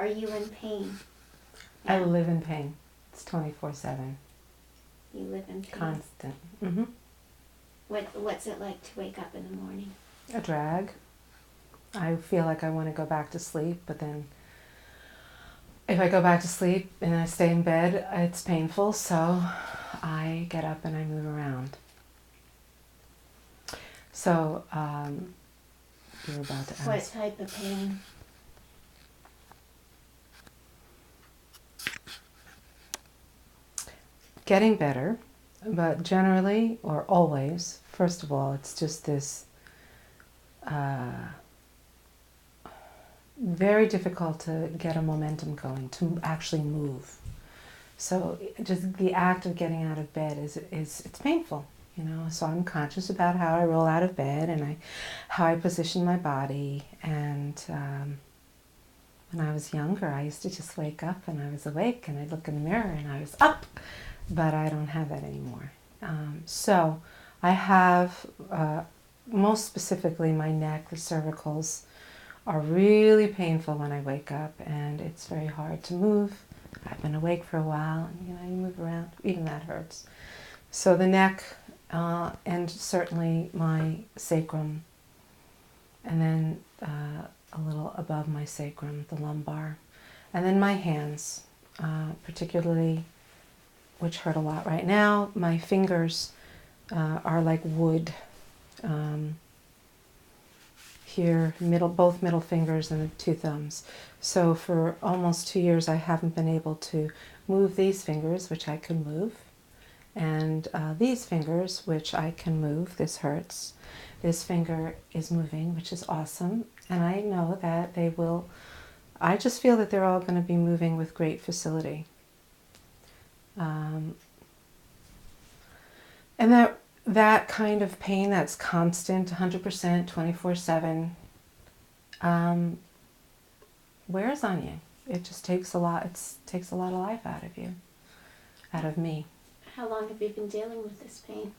are you in pain? I live in pain. It's 24/7. You live in pain. Constant. Mm-hmm. What's it like to wake up in the morning? A drag. I feel like I want to go back to sleep, but then if I go back to sleep and I stay in bed, it's painful, so I get up and I move around. So, you were about to ask. What type of pain? Getting better, but generally, or always, first of all, it's just this very difficult to get a momentum going, to actually move. So just the act of getting out of bed is it's painful, you know. So I'm conscious about how I roll out of bed and how I position my body. And when I was younger, I used to just wake up and I was awake and I'd look in the mirror and I was up, but I don't have that anymore. So I have, most specifically, my neck, the cervicals, are really painful when I wake up, and it's very hard to move. I've been awake for a while, and you move around, even that hurts. So the neck, and certainly my sacrum, and then a little above my sacrum, the lumbar, and then my hands, particularly, which hurt a lot right now. My fingers are like wood. Here, both middle fingers and the 2 thumbs. So for almost 2 years, I haven't been able to move these fingers, which I can move, and these fingers, which I can move. This hurts. This finger is moving, which is awesome, and I know that they will. I just feel that they're all going to be moving with great facility. And that kind of pain that's constant, 100%, 24/7, wears on you. It just takes a lot. It takes a lot of life out of you, out of me. How long have you been dealing with this pain?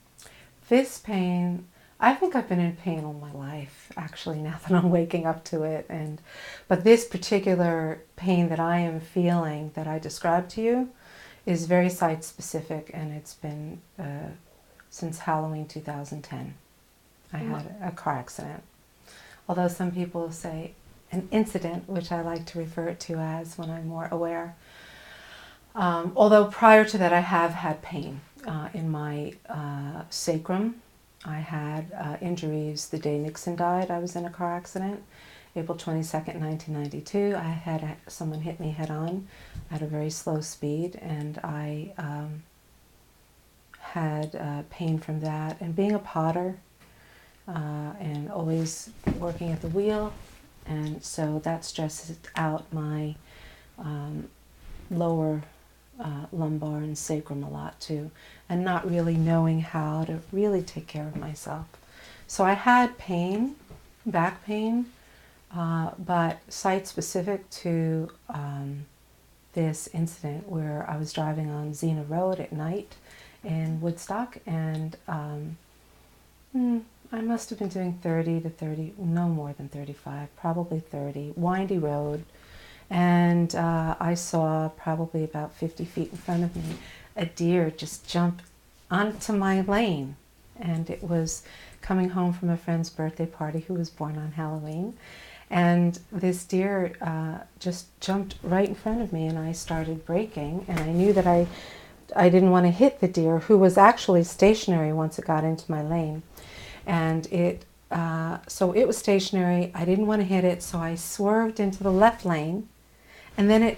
This pain, I think I've been in pain all my life, actually, now that I'm waking up to it. But this particular pain that I am feeling, that I described to you, is very site-specific, and it's been since Halloween 2010. I had a car accident. Although some people say an incident, which I like to refer it to as when I'm more aware. Although prior to that, I have had pain in my sacrum. I had injuries the day Nixon died. I was in a car accident, April 22nd, 1992. I had someone hit me head on at a very slow speed, and I had pain from that. And being a potter and always working at the wheel, and so that stresses out my lower lumbar and sacrum a lot too, and not really knowing how to really take care of myself. So I had pain, back pain, but site-specific to this incident where I was driving on Xena Road at night in Woodstock, and I must have been doing 30 to 30, no more than 35, probably 30, windy road, and I saw probably about 50 feet in front of me a deer just jump onto my lane, and it was coming home from a friend's birthday party who was born on Halloween, and this deer just jumped right in front of me, and I started braking, and I knew that I didn't want to hit the deer, who was actually stationary once it got into my lane. And so it was stationary. I didn't want to hit it, so I swerved into the left lane, and then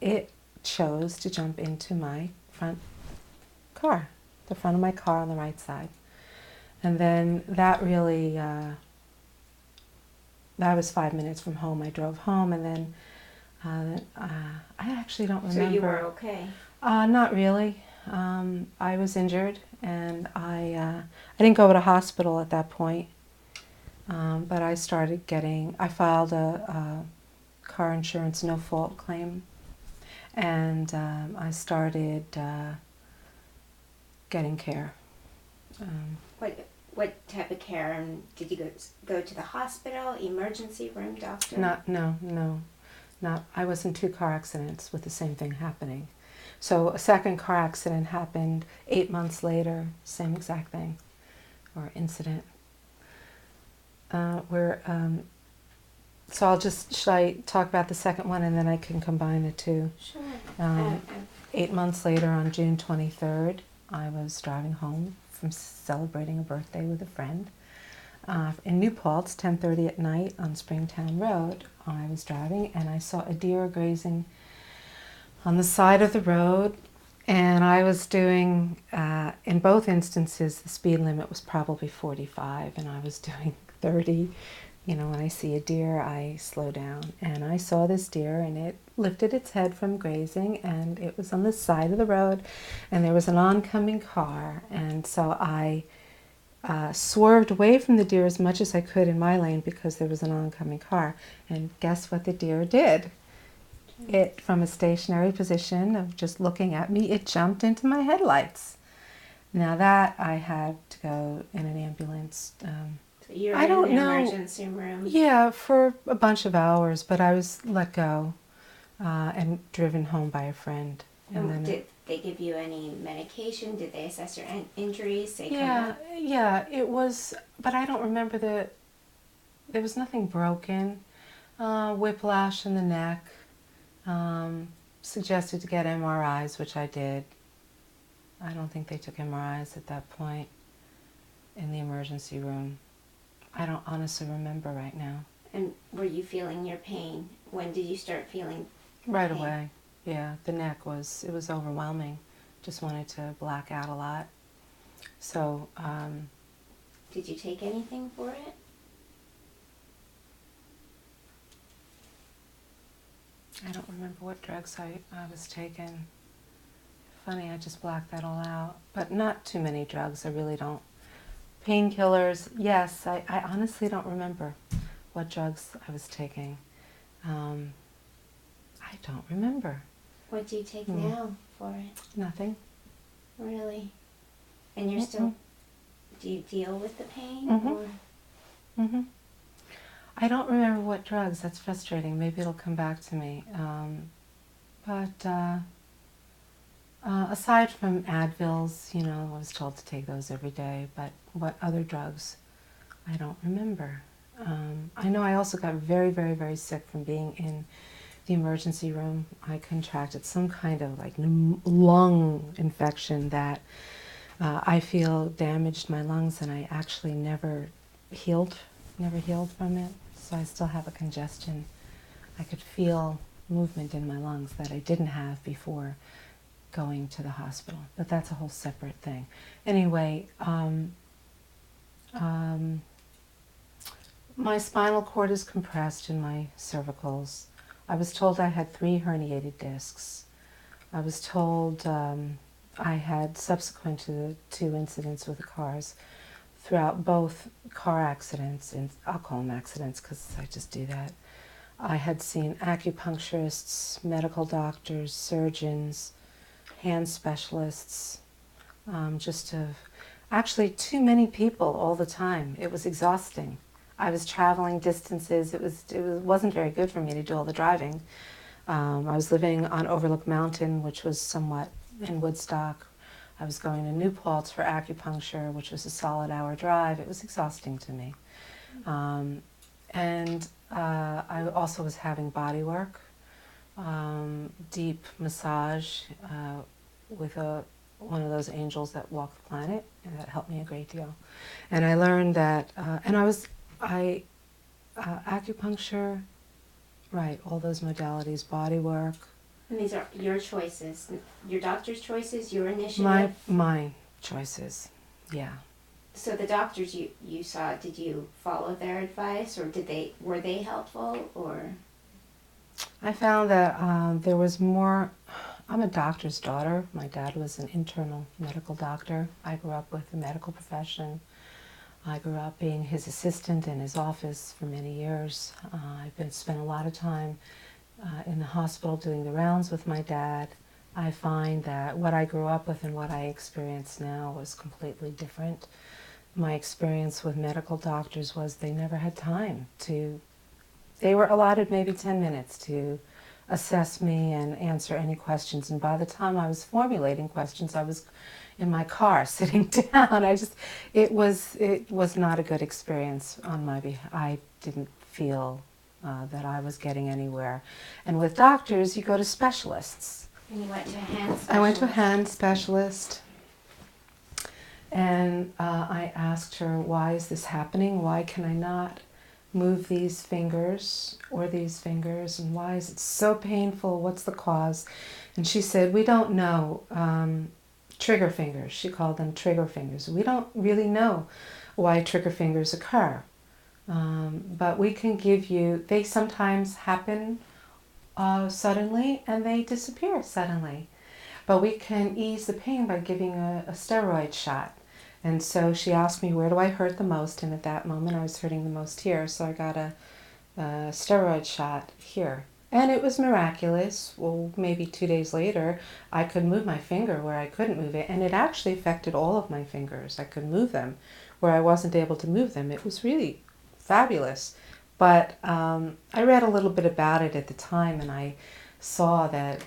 it chose to jump into my front car, the front of my car on the right side. And then that really, that was 5 minutes from home. I drove home, and then I actually don't remember. So you were okay? Not really. I was injured, and I didn't go to hospital at that point, but I filed a car insurance no-fault claim, and I started getting care. What type of care? And did you go to the hospital, emergency room, doctor? No. I was in 2 car accidents with the same thing happening. So a second car accident happened 8 months later, same exact thing, or incident. So should I talk about the second one and then I can combine the two? Sure. 8 months later, on June 23rd, I was driving home from celebrating a birthday with a friend. In New Paltz, 10:30 at night on Springtown Road, I was driving and I saw a deer grazing on the side of the road, and I was doing, in both instances, the speed limit was probably 45 and I was doing 30. You know, when I see a deer, I slow down. And I saw this deer, and it lifted its head from grazing, and it was on the side of the road, and there was an oncoming car. And so I swerved away from the deer as much as I could in my lane because there was an oncoming car. And guess what the deer did? It, from a stationary position of just looking at me, it jumped into my headlights. Now that I had to go in an ambulance. You're I don't in the know. emergency room. Yeah, for a bunch of hours, but I was let go and driven home by a friend. And then Did they give you any medication? Did they assess your injuries? yeah, it was, but I don't remember there was nothing broken. Whiplash in the neck. Suggested to get MRIs, which I did. I don't think they took MRIs at that point in the emergency room. I don't honestly remember right now. And were you feeling your pain? When did you start feeling Right pain? away. Yeah, the neck it was overwhelming. Just wanted to black out a lot. So, did you take anything for it? I don't remember what drugs I was taking. Funny, I just blacked that all out. But not too many drugs, I really don't. Painkillers, yes. I honestly don't remember what drugs I was taking. I don't remember. What do you take now for it? Nothing. Really? And you're still, do you deal with the pain? Or? I don't remember what drugs. That's frustrating. Maybe it'll come back to me. Aside from Advils, you know, I was told to take those every day, but what other drugs, I don't remember. I know I also got very, very, very sick from being in the emergency room. I contracted some kind of like lung infection that I feel damaged my lungs, and I actually never healed from it. So I still have a congestion. I could feel movement in my lungs that I didn't have before going to the hospital, but that's a whole separate thing. Anyway, my spinal cord is compressed in my cervicals. I was told I had 3 herniated discs. I was told I had, subsequent to the 2 incidents with the cars, throughout both car accidents, and I'll call them accidents because I just do that, I had seen acupuncturists, medical doctors, surgeons, hand specialists, actually too many people all the time. It was exhausting. I was traveling distances. It wasn't very good for me to do all the driving. I was living on Overlook Mountain, which was somewhat in Woodstock. I was going to New Paltz for acupuncture, which was a solid hour drive. It was exhausting to me. I also was having body work, deep massage with one of those angels that walk the planet, and that helped me a great deal. And I learned that, acupuncture, right, all those modalities, body work. And these are your choices, your doctor's choices, your initiative? My choices, yeah. So the doctors you saw, did you follow their advice, or were they helpful, or? I found that there was more. I'm a doctor's daughter. My dad was an internal medical doctor. I grew up with the medical profession. I grew up being his assistant in his office for many years. I've spent a lot of time in the hospital doing the rounds with my dad. I find that what I grew up with and what I experience now was completely different. My experience with medical doctors was they never had time to, they were allotted maybe 10 minutes to assess me and answer any questions. And by the time I was formulating questions, I was in my car sitting down. It was not a good experience on my behalf. I didn't feel that I was getting anywhere. And with doctors, you go to specialists. And you went to a hand specialist. I went to a hand specialist, and I asked her, why is this happening? Why can I not move these fingers or these fingers? And why is it so painful? What's the cause? And she said, we don't know. Trigger fingers. She called them trigger fingers. We don't really know why trigger fingers occur. But we can give you, they sometimes happen suddenly and they disappear suddenly. But we can ease the pain by giving a steroid shot. And so she asked me, where do I hurt the most? And at that moment I was hurting the most here. So I got a steroid shot here. And it was miraculous. Well, maybe 2 days later, I could move my finger where I couldn't move it. And it actually affected all of my fingers. I could move them where I wasn't able to move them. It was really fabulous. But I read a little bit about it at the time, and I saw that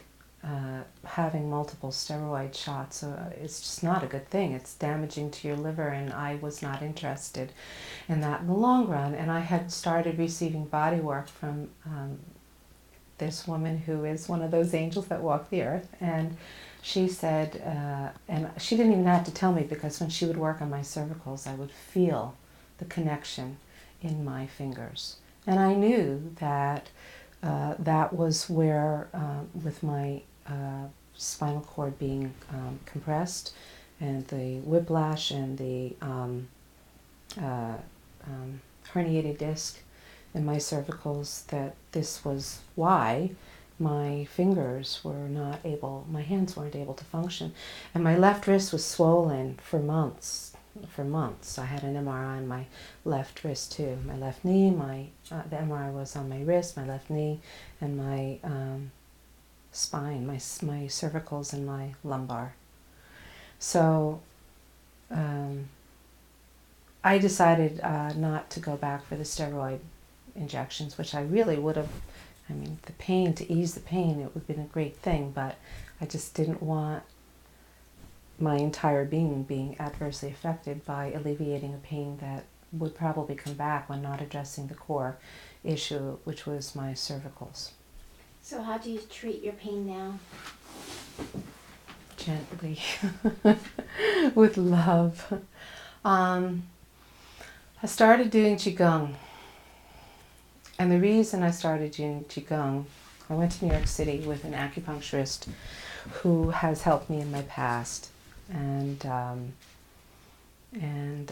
having multiple steroid shots, it's just not a good thing. It's damaging to your liver, and I was not interested in that in the long run. And I had started receiving body work from this woman who is one of those angels that walk the earth, and she said, and she didn't even have to tell me, because when she would work on my cervicals, I would feel the connection in my fingers. And I knew that that was where, with my spinal cord being compressed, and the whiplash, and the herniated disc in my cervicals, that this was why my fingers were not able, my hands weren't able to function. And my left wrist was swollen for months. I had an MRI on my left wrist too. My left knee, the MRI was on my wrist, my left knee, and my spine, my cervicals and my lumbar. So I decided not to go back for the steroid injections, which I really would have. I mean, the pain, to ease the pain, it would have been a great thing, but I just didn't want my entire being adversely affected by alleviating a pain that would probably come back when not addressing the core issue, which was my cervicals. So how do you treat your pain now? Gently, with love. I started doing Qigong. And the reason I started doing Qigong, I went to New York City with an acupuncturist who has helped me in my past. And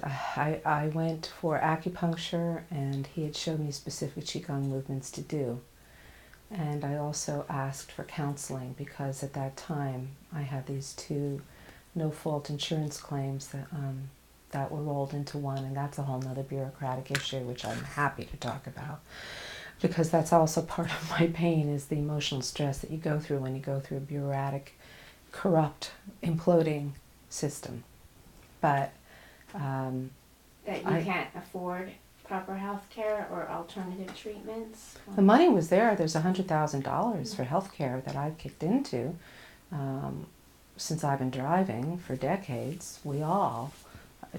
I went for acupuncture, and he had shown me specific Qigong movements to do. And I also asked for counseling, because at that time I had these 2 no-fault insurance claims that were rolled into one, and that's a whole nother bureaucratic issue, which I'm happy to talk about, because that's also part of my pain, is the emotional stress that you go through when you go through a bureaucratic, corrupt, imploding system. But that you can't afford proper health care or alternative treatments? The money was there. There's $100,000 for health care that I've kicked into since I've been driving for decades. We all,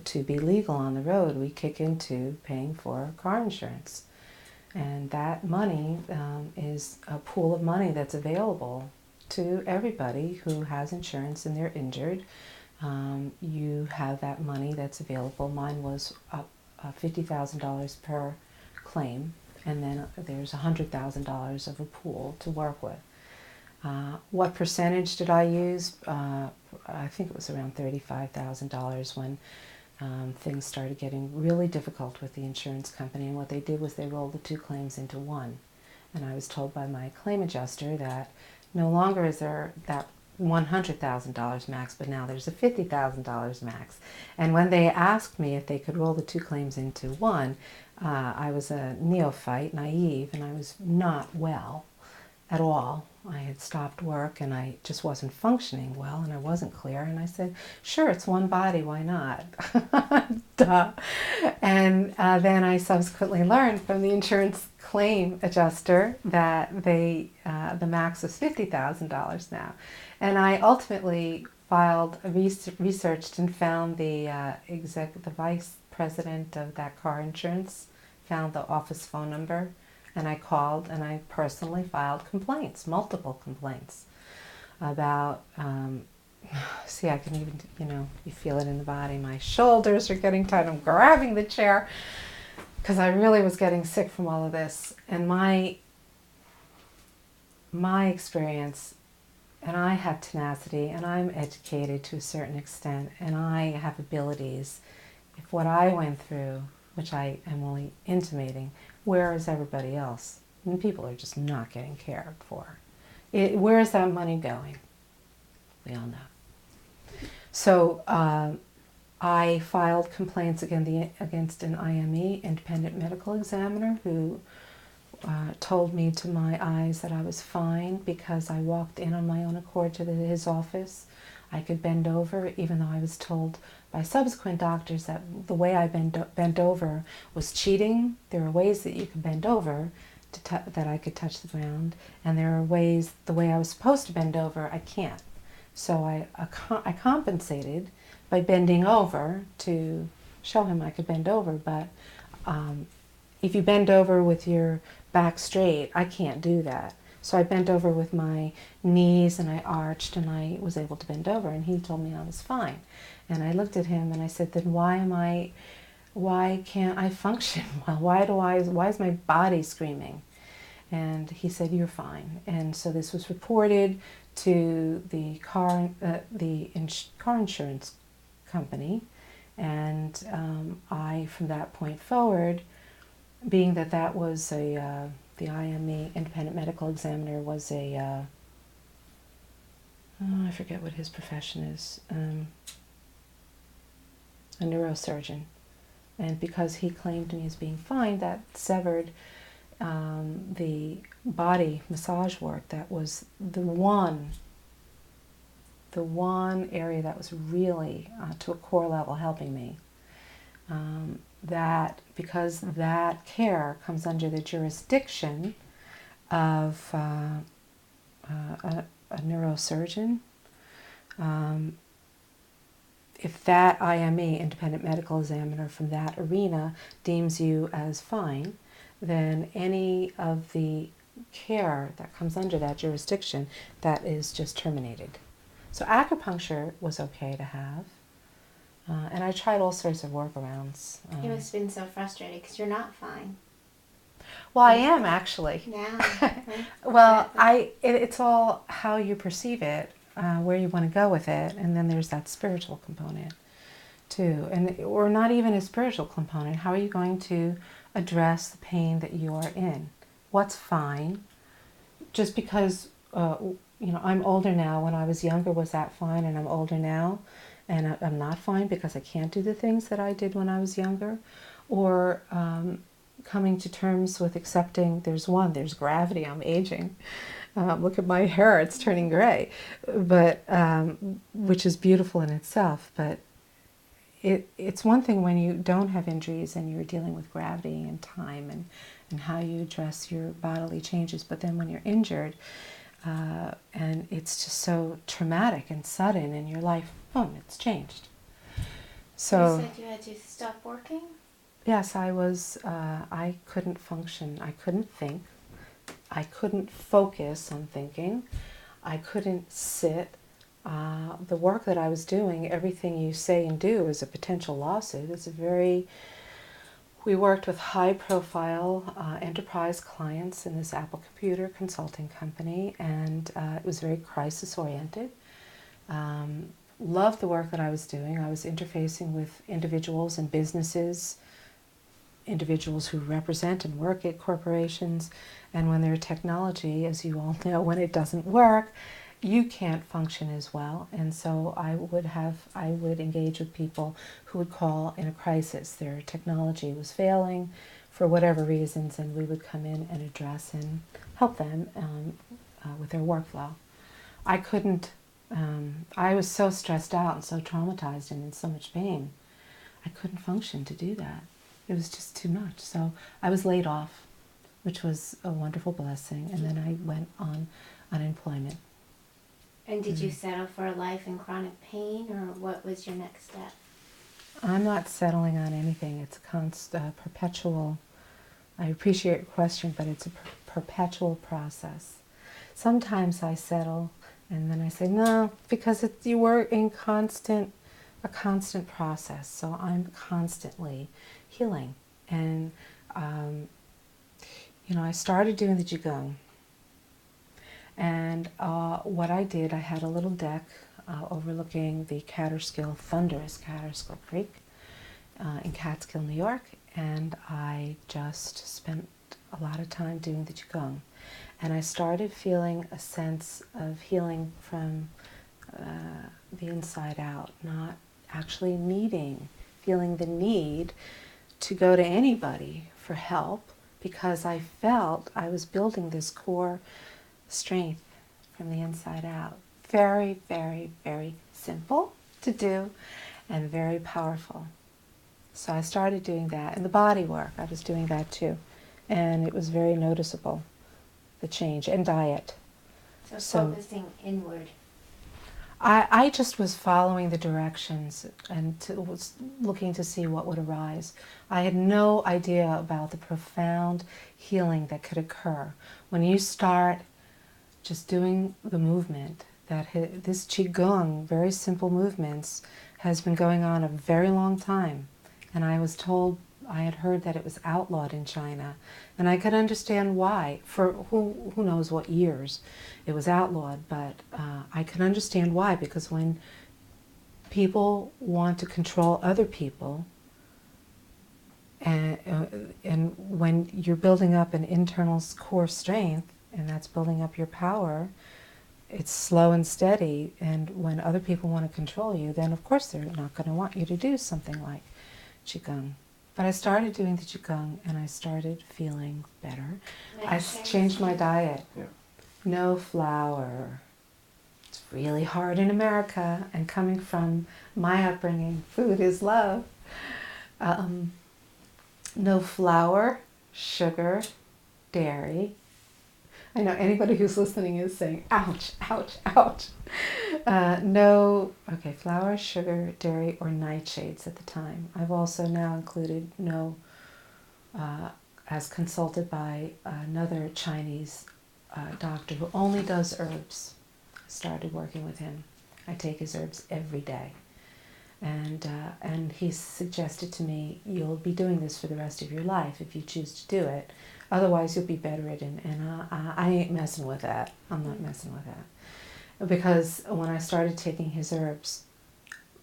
to be legal on the road, we kick into paying for car insurance. And that money is a pool of money that's available to everybody who has insurance and they're injured. You have that money that's available. Mine was $50,000 per claim, and then there's $100,000 of a pool to work with. What percentage did I use? I think it was around $35,000 when things started getting really difficult with the insurance company. And what they did was they rolled the 2 claims into one. And I was told by my claim adjuster that no longer is there that $100,000 max, but now there's a $50,000 max. And when they asked me if they could roll the 2 claims into one, I was a neophyte, naive, and I was not well. at all. I had stopped work and I just wasn't functioning well and I wasn't clear. And I said, sure, it's one body, why not? Duh. And then I subsequently learned from the insurance claim adjuster that the max was $50,000 now. And I ultimately researched and found the vice president of that car insurance, found the office phone number, and I called and I personally filed complaints, multiple complaints about, see, I can even, you feel it in the body. My shoulders are getting tight. I'm grabbing the chair because I really was getting sick from all of this. And my experience, and I have tenacity and I'm educated to a certain extent and I have abilities. If what I went through, which I am only intimating, where is everybody else? And people are just not getting cared for. Where is that money going? We all know. So I filed complaints against an IME, independent medical examiner, who told me to my eyes that I was fine because I walked in on my own accord to his office. I could bend over, even though I was told by subsequent doctors that the way I bent over was cheating. There are ways that you can bend over that I could touch the ground, and there are ways, the way I was supposed to bend over, I can't. So I compensated by bending over to show him I could bend over, but if you bend over with your back straight, I can't do that. So I bent over with my knees and I arched and I was able to bend over, and he told me I was fine. And I looked at him and I said, then why can't I function well? Why is my body screaming? And he said, you're fine. And so this was reported to the car insurance company, and I, from that point forward, being that was the IME, independent medical examiner, was I forget what his profession is, a neurosurgeon. And because he claimed me as being fine, that severed the body massage work. That was the one area that was really to a core level helping me. That because that care comes under the jurisdiction of a neurosurgeon. If that IME, independent medical examiner from that arena, deems you as fine, then any of the care that comes under that jurisdiction, that is just terminated. So acupuncture was okay to have. And I tried all sorts of workarounds. You must have been so frustrated because you're not fine. Well, I am actually. Yeah. Well, it's all how you perceive it, where you want to go with it, and then there's that spiritual component too, or not even a spiritual component. How are you going to address the pain that you are in? What's fine? Just because I'm older now. When I was younger, was that fine? And I'm older now, and I'm not fine because I can't do the things that I did when I was younger, or coming to terms with accepting there's gravity, I'm aging. Look at my hair, it's turning gray, but which is beautiful in itself. But it's one thing when you don't have injuries and you're dealing with gravity and time and how you address your bodily changes. But then when you're injured, and it's just so traumatic and sudden in your life, boom, it's changed. So you said you had to stop working? Yes, I couldn't function. I couldn't think. I couldn't focus on thinking. I couldn't sit. The work that I was doing, everything you say and do is a potential lawsuit. We worked with high-profile enterprise clients in this Apple computer consulting company, and it was very crisis-oriented. Loved the work that I was doing. I was interfacing with individuals and businesses, individuals who represent and work at corporations, and when their technology, as you all know, when it doesn't work, you can't function as well. And so I would engage with people who would call in a crisis. Their technology was failing for whatever reasons, and we would come in and address and help them with their workflow. I couldn't, I was so stressed out and so traumatized and in so much pain, I couldn't function to do that. It was just too much. So I was laid off, which was a wonderful blessing, and then I went on unemployment. And did you settle for a life in chronic pain, or what was your next step? I'm not settling on anything. It's a perpetual, I appreciate your question, but it's a perpetual process. Sometimes I settle and then I say, no, because you were in a constant process. So I'm constantly healing. And, I started doing the Qigong. And what I did, I had a little deck overlooking the thunderous Catterskill Creek in Catskill, New York, and I just spent a lot of time doing the Qigong. And I started feeling a sense of healing from the inside out, not actually feeling the need to go to anybody for help, because I felt I was building this core strength from the inside out. Very, very, very simple to do and very powerful. So I started doing that. And the body work, I was doing that too. And it was very noticeable, the change. And diet. So focusing inward. I just was following the directions and was looking to see what would arise. I had no idea about the profound healing that could occur when you start just doing the movement. This Qigong, very simple movements, has been going on a very long time. And I was told, I had heard that it was outlawed in China. And I could understand why. For who knows what years it was outlawed. But I could understand why, because when people want to control other people, and when you're building up an internal core strength, and that's building up your power, it's slow and steady. And when other people want to control you, then of course they're not going to want you to do something like Qigong. But I started doing the Qigong and I started feeling better. I changed my diet. Yeah. No flour. It's really hard in America, and coming from my upbringing, food is love. No flour, sugar, dairy. I know anybody who's listening is saying, ouch, ouch, ouch. Flour, sugar, dairy, or nightshades at the time. I've also now included as consulted by another Chinese doctor who only does herbs. I started working with him. I take his herbs every day. And he suggested to me, you'll be doing this for the rest of your life if you choose to do it. Otherwise, you'll be bedridden, and I ain't messing with that. I'm not messing with that. Because when I started taking his herbs,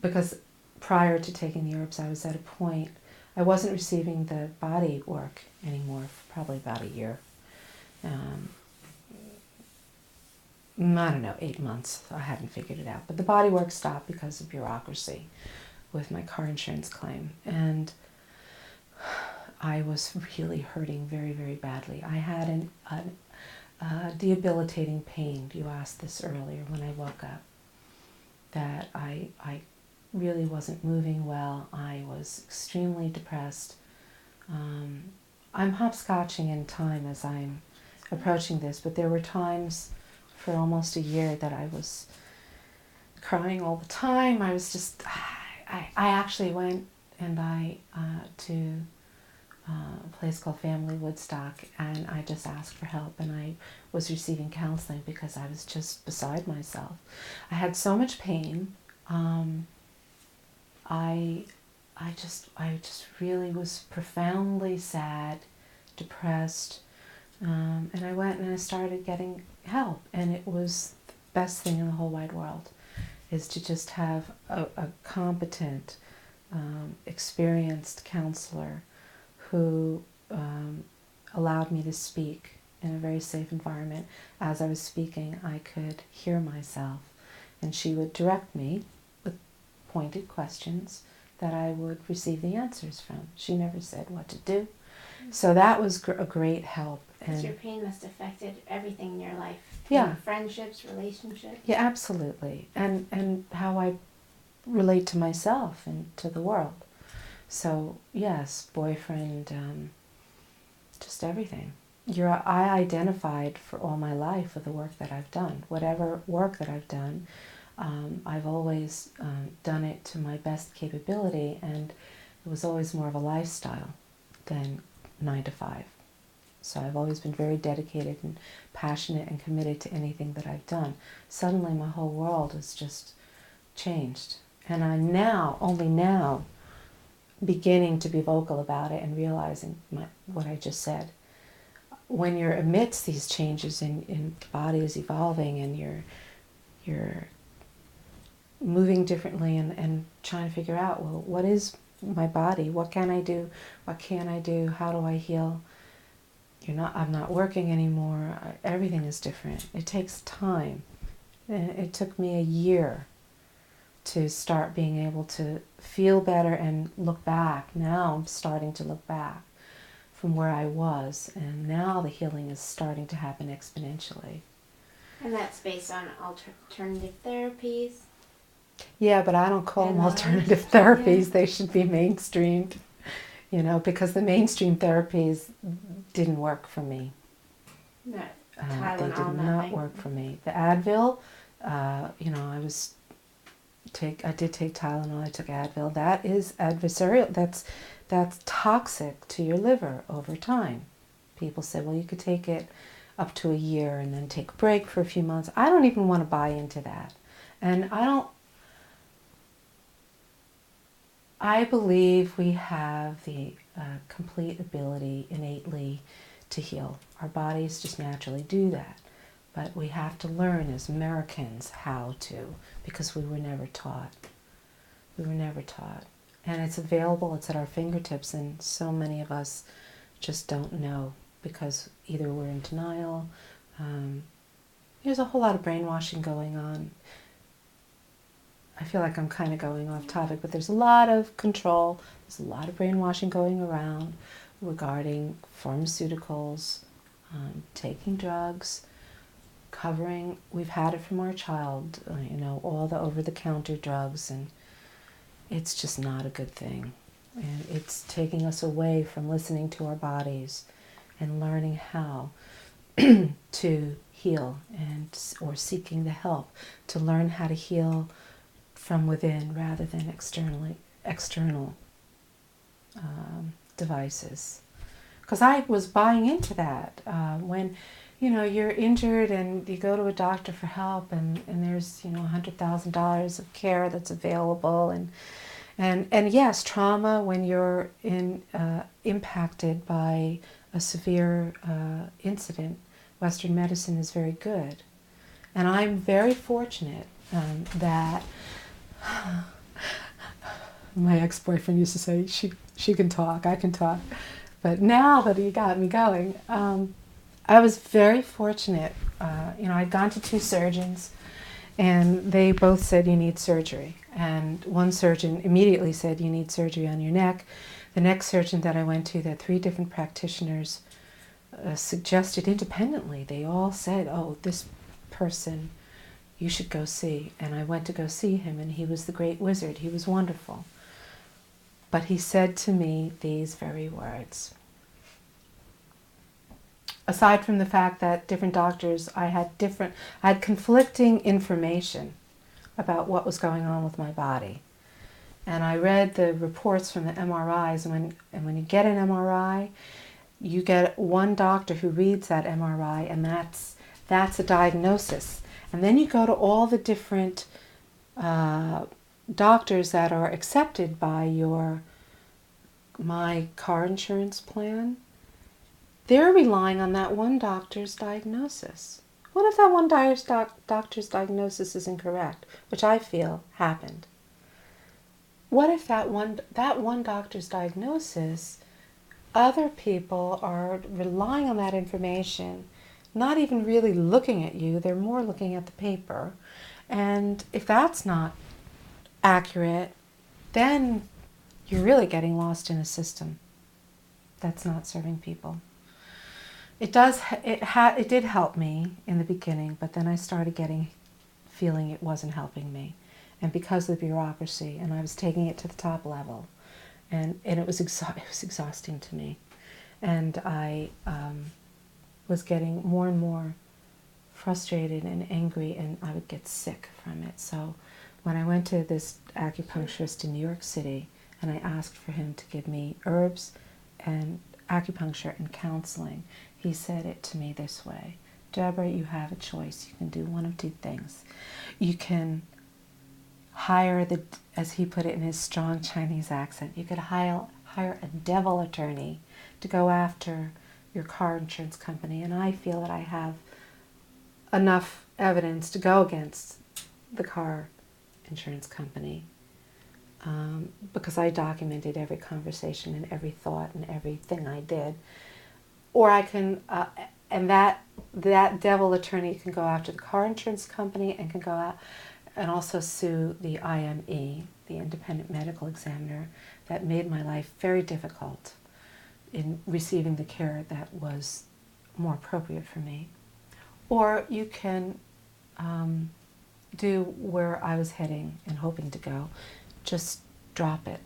because prior to taking the herbs, I was at a point, I wasn't receiving the body work anymore for probably about a year. I don't know, 8 months. I hadn't figured it out. But the body work stopped because of bureaucracy with my car insurance claim. And I was really hurting very, very badly. I had a debilitating pain. You asked this earlier when I woke up. That I really wasn't moving well. I was extremely depressed. I'm hopscotching in time as I'm approaching this, but there were times for almost a year that I was crying all the time. I was just, I actually went and to a place called Family Woodstock, and I just asked for help, and I was receiving counseling because I was just beside myself. I had so much pain. I just really was profoundly sad, depressed, and I went and I started getting help, and it was the best thing in the whole wide world, is to just have a competent, experienced counselor who allowed me to speak in a very safe environment. As I was speaking, I could hear myself, and she would direct me with pointed questions that I would receive the answers from. She never said what to do. So that was a great help. Because your pain must have affected everything in your life. Yeah. Friendships, relationships. Yeah, absolutely. And how I relate to myself and to the world. So, yes, boyfriend, just everything. I identified for all my life with the work that I've done. Whatever work that I've done, I've always done it to my best capability, and it was always more of a lifestyle than 9 to 5. So I've always been very dedicated and passionate and committed to anything that I've done. Suddenly my whole world has just changed. And I'm now, only now, beginning to be vocal about it and realizing what I just said. When you're amidst these changes and the body is evolving and you're moving differently and trying to figure out, well, what is my body? What can I do? What can't I do? How do I heal? I'm not working anymore. Everything is different. It takes time. It took me a year to start being able to feel better and look back. Now I'm starting to look back from where I was, and now the healing is starting to happen exponentially. And that's based on alternative therapies? Yeah, but I don't call them alternative therapies. Yeah. They should be mainstreamed, because the mainstream therapies didn't work for me. No, they did not work for me. The Advil, I did take Tylenol, I took Advil. That is adversarial. That's toxic to your liver over time. People say, well, you could take it up to a year and then take a break for a few months. I don't even want to buy into that. And I believe we have the complete ability innately to heal. Our bodies just naturally do that. But we have to learn as Americans how to, because we were never taught. We were never taught. And it's available, it's at our fingertips, and so many of us just don't know because either we're in denial. There's a whole lot of brainwashing going on. I feel like I'm kind of going off topic, but there's a lot of control, there's a lot of brainwashing going around regarding pharmaceuticals, taking drugs, we've had it from our child, all the over-the-counter drugs, and it's just not a good thing. And it's taking us away from listening to our bodies and learning how to heal or seeking the help to learn how to heal from within rather than external devices. Because I was buying into that when you're injured and you go to a doctor for help and there's $100,000 of care that's available and yes, trauma when you're impacted by a severe incident, Western medicine is very good. And I'm very fortunate that my ex-boyfriend used to say, she can talk, I can talk. But now that he got me going, I was very fortunate. I'd gone to 2 surgeons, and they both said you need surgery. And one surgeon immediately said you need surgery on your neck. The next surgeon that I went to, that 3 different practitioners suggested independently. They all said, oh, this person you should go see. And I went to go see him, and he was the great wizard. He was wonderful. But he said to me these very words. Aside from the fact that different doctors, I had conflicting information about what was going on with my body. And I read the reports from the MRIs, and when you get an MRI, you get one doctor who reads that MRI, and that's a diagnosis. And then you go to all the different doctors that are accepted by my car insurance plan. They're relying on that one doctor's diagnosis. What if that one doctor's diagnosis is incorrect, which I feel happened? What if that one doctor's diagnosis, other people are relying on that information, not even really looking at you, they're more looking at the paper. And if that's not accurate, then you're really getting lost in a system. that's not serving people. It did help me in the beginning, but then I started feeling it wasn't helping me. And because of the bureaucracy, and I was taking it to the top level, and it was exhausting to me. And I was getting more and more frustrated and angry, and I would get sick from it. So when I went to this acupuncturist in New York City, and I asked for him to give me herbs and acupuncture and counseling, he said it to me this way: Deborah, you have a choice. You can do one of two things. You can hire as he put it in his strong Chinese accent, you could hire a devil attorney to go after your car insurance company, and I feel that I have enough evidence to go against the car insurance company, because I documented every conversation and every thought and everything I did. Or I can, and that devil attorney can go after the car insurance company and can go out and also sue the IME, the independent medical examiner, that made my life very difficult in receiving the care that was more appropriate for me. Or you can do where I was heading and hoping to go. Just drop it.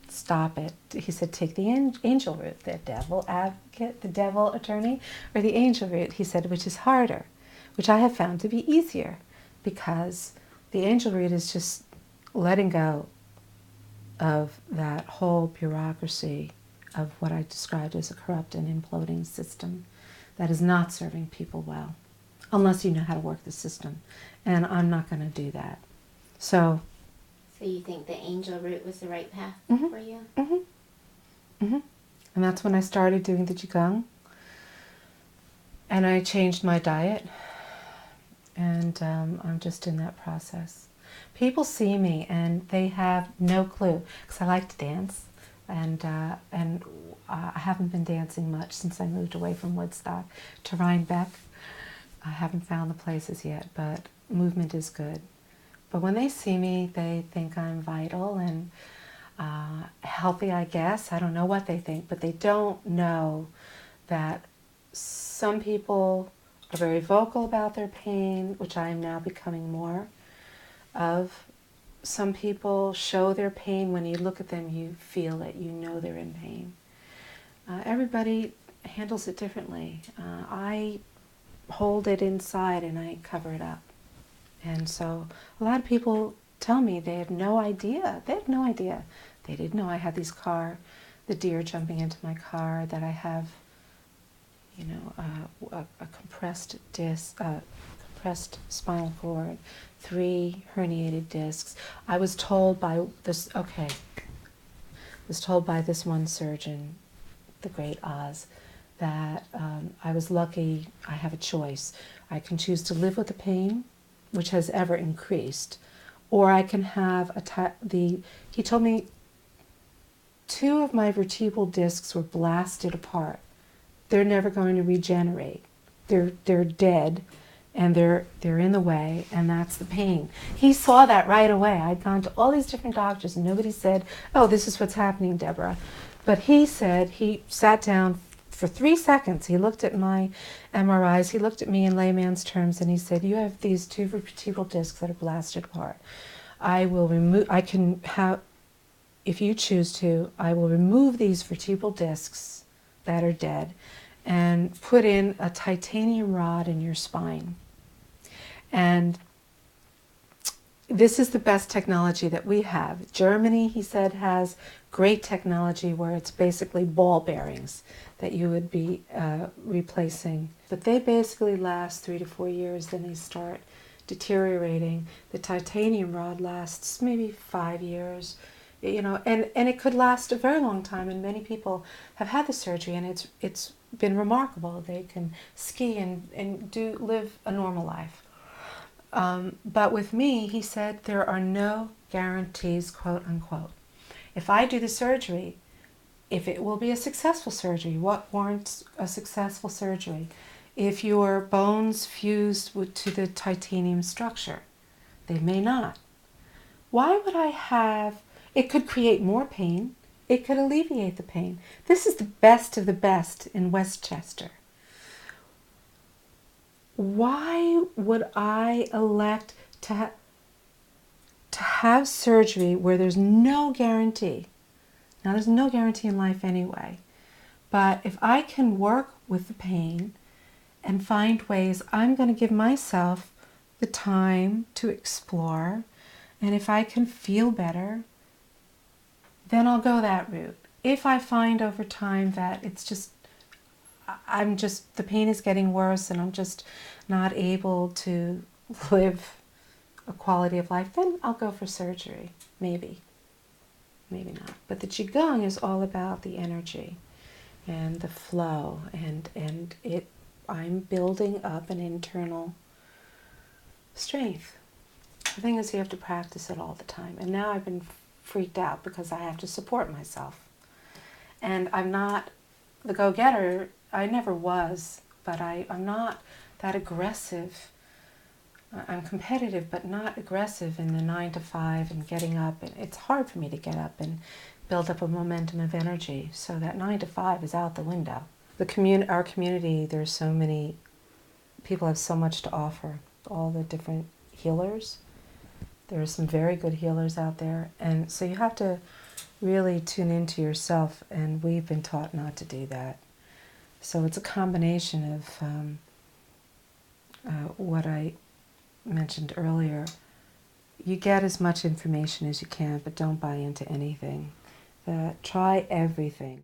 Stop it. He said, take the angel route, the devil advocate, the devil attorney, or the angel route, he said, which is harder, which I have found to be easier, because the angel route is just letting go of that whole bureaucracy of what I described as a corrupt and imploding system that is not serving people well, unless you know how to work the system. And I'm not going to do that. So you think the angel route was the right path for you? And that's when I started doing the Qigong. And I changed my diet. And I'm just in that process. People see me and they have no clue, because I like to dance. And I haven't been dancing much since I moved away from Woodstock to Rhinebeck. I haven't found the places yet, but movement is good. But when they see me, they think I'm vital and healthy, I guess. I don't know what they think, but they don't know that some people are very vocal about their pain, which I am now becoming more of. Some people show their pain. When you look at them, you feel it. You know they're in pain. Everybody handles it differently. I hold it inside and I cover it up. And so a lot of people tell me they have no idea. They have no idea. They didn't know I had the deer jumping into my car, that I have, a compressed disc, compressed spinal cord, 3 herniated discs. I was told by this one surgeon, the great Oz, that I was lucky. I have a choice. I can choose to live with the pain, which has ever increased, or I can have he told me 2 of my vertebral discs were blasted apart. They're never going to regenerate. They're dead, and they're in the way, and that's the pain. He saw that right away. I'd gone to all these different doctors, and nobody said, "Oh, this is what's happening, Deborah." But he said, he sat down for 3 seconds. He looked at my MRIs. He looked at me in layman's terms, and he said, "You have these 2 vertebral discs that are blasted apart. If you choose to, I will remove these vertebral discs that are dead and put in a titanium rod in your spine. And this is the best technology that we have. Germany," he said, "has great technology where it's basically ball bearings that you would be replacing. But they basically last 3 to 4 years, then they start deteriorating. The titanium rod lasts maybe 5 years, and it could last a very long time, and many people have had the surgery, and it's been remarkable. They can ski and live a normal life. But with me," he said, "there are no guarantees, quote unquote. If I do the surgery, if it will be a successful surgery, what warrants a successful surgery? If your bones fused to the titanium structure, they may not. Why would I have, it could create more pain, it could alleviate the pain. This is the best of the best in Westchester. Why would I elect to have surgery where there's no guarantee? Now, there's no guarantee in life anyway. But if I can work with the pain and find ways, I'm going to give myself the time to explore. And if I can feel better, then I'll go that route. If I find over time that it's just, the pain is getting worse and I'm just not able to live a quality of life, then I'll go for surgery. Maybe not. But the Qigong is all about the energy and the flow, and I'm building up an internal strength. The thing is, you have to practice it all the time. And now I've been freaked out because I have to support myself. And I'm not the go-getter. I never was, but I'm not that aggressive. I'm competitive, but not aggressive in the 9 to 5 and getting up. And it's hard for me to get up and build up a momentum of energy. So that 9 to 5 is out the window. Our community, there's so many people have so much to offer. All the different healers. There are some very good healers out there. And so you have to really tune into yourself. And we've been taught not to do that. So it's a combination of what I mentioned earlier. You get as much information as you can, but don't buy into anything. Try everything.